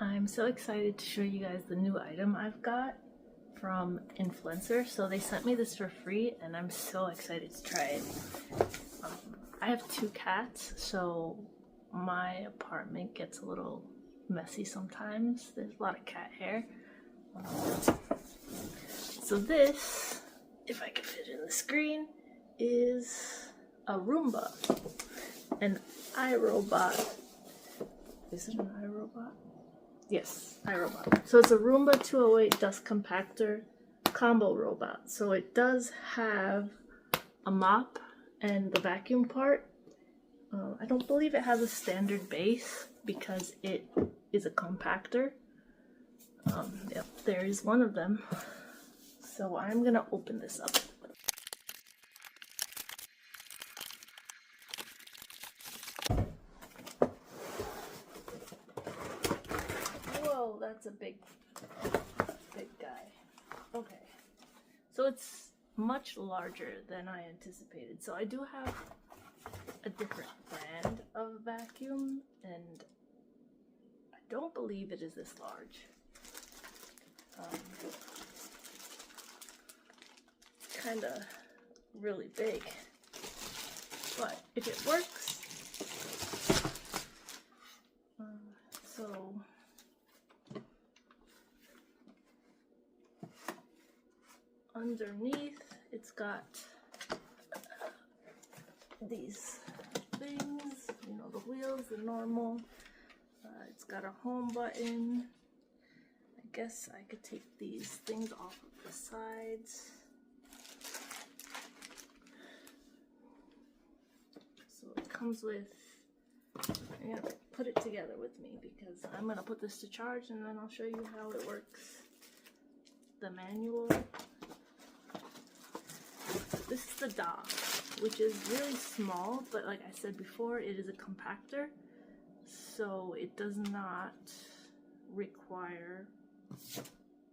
I'm so excited to show you guys the new item I've got from Influencer. So they sent me this for free and I'm so excited to try it. I have 2 cats, so my apartment gets a little messy sometimes. There's a lot of cat hair. So this, if I can fit it in the screen, is a Roomba. An iRobot. Is it an iRobot? Yes, iRobot. So it's a Roomba 208 dust compactor combo robot. So it does have a mop and the vacuum part. I don't believe it has a standard base because it is a compactor. Yep, there is one of them. So I'm gonna open this up. Whoa, that's a big guy. Okay, so it's much larger than I anticipated. So I do have a different brand of vacuum, and I don't believe it is this large. Kind of really big, but if it works, so underneath it's got these things, you know, the wheels, the normal. It's got a home button. I guess I could take these things off of the sides. So it comes with, I'm gonna put it together with me because I'm gonna put this to charge and then I'll show you how it works. The manual. This is the dock, which is really small, but like I said before, it is a compactor, so it does not require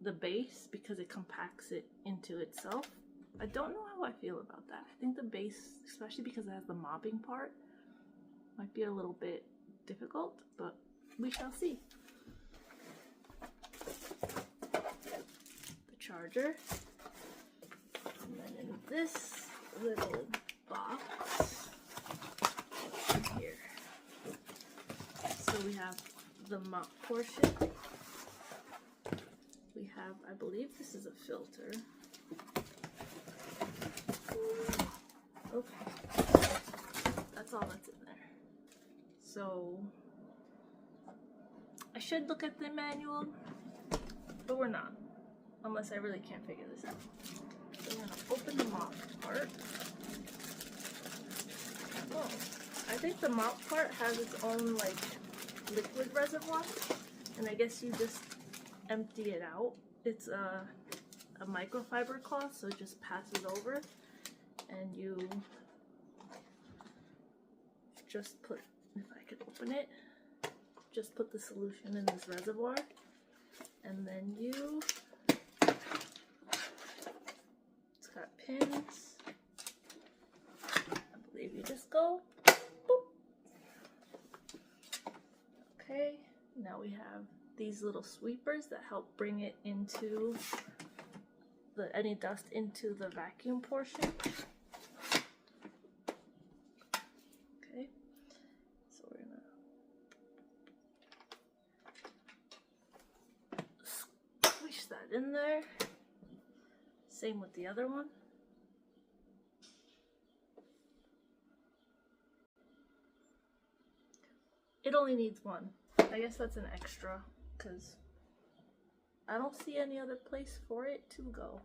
the base because it compacts it into itself. I don't know how I feel about that. I think the base, especially because it has the mopping part, might be a little bit difficult, but we shall see. The charger. And then in this little box here. So we have the mop portion. We have, I believe this is a filter. Okay. That's all that's in there. So I should look at the manual, but we're not. Unless I really can't figure this out. So I'm gonna open the mop part. Oh, I think the mop part has its own like liquid reservoir, and I guess you just empty it out. It's a microfiber cloth, so it just passes over, and you just put, if I could open it, just put the solution in this reservoir, and then you, it's got pins. I believe you just go boop. Okay, now we have these little sweepers that help bring it into any dust into the vacuum portion. Okay, so we're gonna squish that in there. Same with the other one. It only needs one. I guess that's an extra because I don't see any other place for it to go.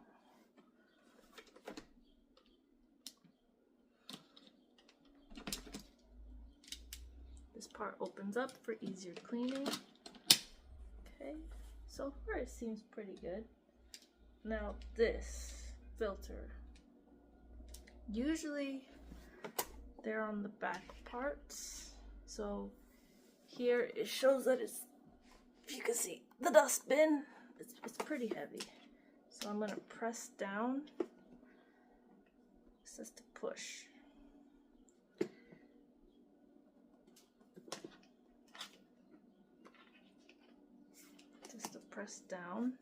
This part opens up for easier cleaning. Okay, so far it seems pretty good. Now this filter, usually they're on the back parts. So here it shows that it's, if you can see, the dustbin, it's pretty heavy. So I'm gonna press down. It says to push. press down.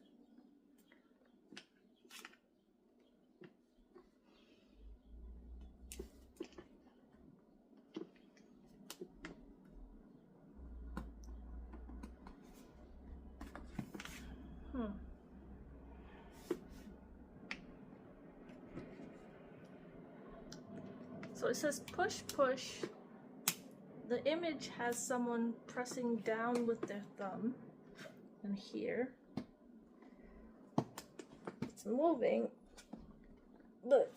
So it says push, push. The image has someone pressing down with their thumb, and here it's moving, but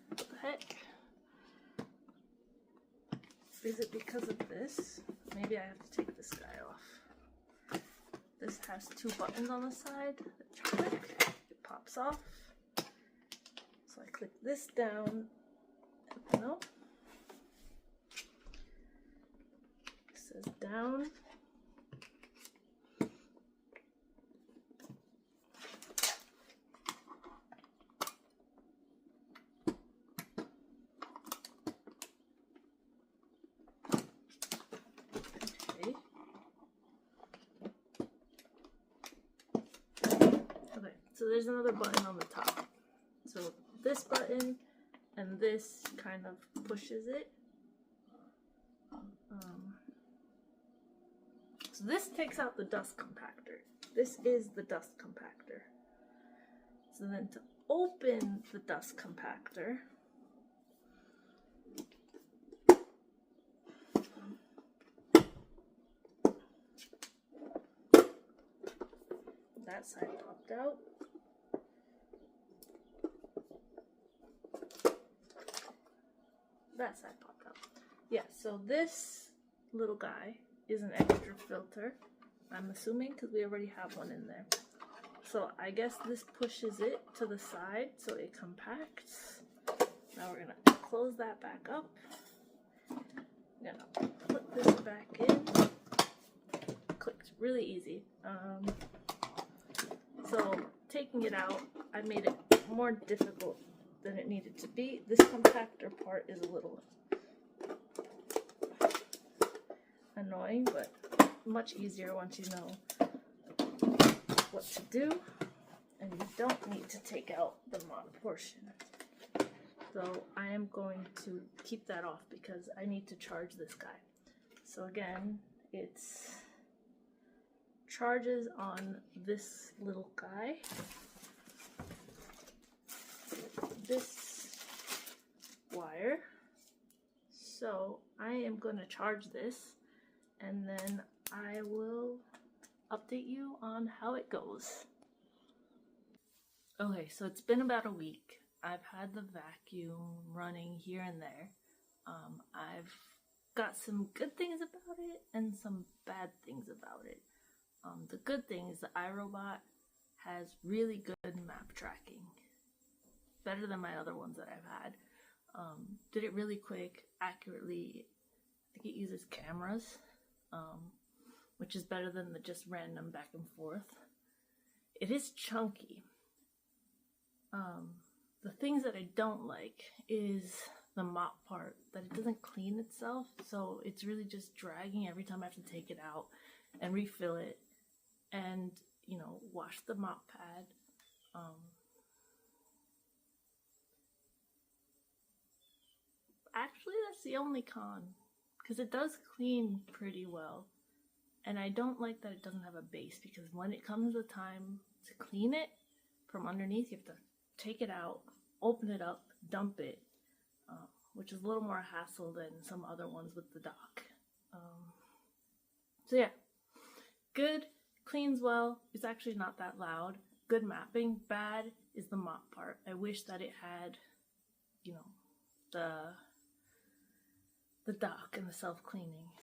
what the heck? Is it because of this? Maybe I have to take this guy off. This has two buttons on the side that you click, it pops off. So I click this down, no, it says down. Okay, so there's another button on the top. So this button and this kind of pushes it. So this takes out the dust compactor. This is the dust compactor. So then to open the dust compactor, that side popped out. That side popped out. Yeah, so this little guy is an extra filter, I'm assuming, because we already have one in there. So I guess this pushes it to the side so it compacts. Now we're gonna close that back up. I'm gonna put this back in. Clicked really easy. So taking it out, I made it more difficult than it needed to be. This compactor part is a little annoying, but much easier once you know what to do, and you don't need to take out the mod portion. So I am going to keep that off because I need to charge this guy. So again, it's charges on this little guy. This wire. So I am going to charge this, and then I will update you on how it goes. Okay, so it's been about a week. I've had the vacuum running here and there. I've got some good things about it and some bad things about it. The good thing is the iRobot has really good map tracking. Better than my other ones that I've had. Did it really quick, accurately. I think it uses cameras, which is better than the just random back and forth. It is chunky. The things that I don't like is the mop part, that it doesn't clean itself, so it's really just dragging every time I have to take it out and refill it and, you know, wash the mop pad. Actually, that's the only con, because it does clean pretty well, and I don't like that it doesn't have a base, because when it comes the time to clean it from underneath, you have to take it out, open it up, dump it, which is a little more hassle than some other ones with the dock. So yeah, good, cleans well, it's actually not that loud, good mapping. Bad is the mop part. I wish that it had, you know, the dock and the self-cleaning.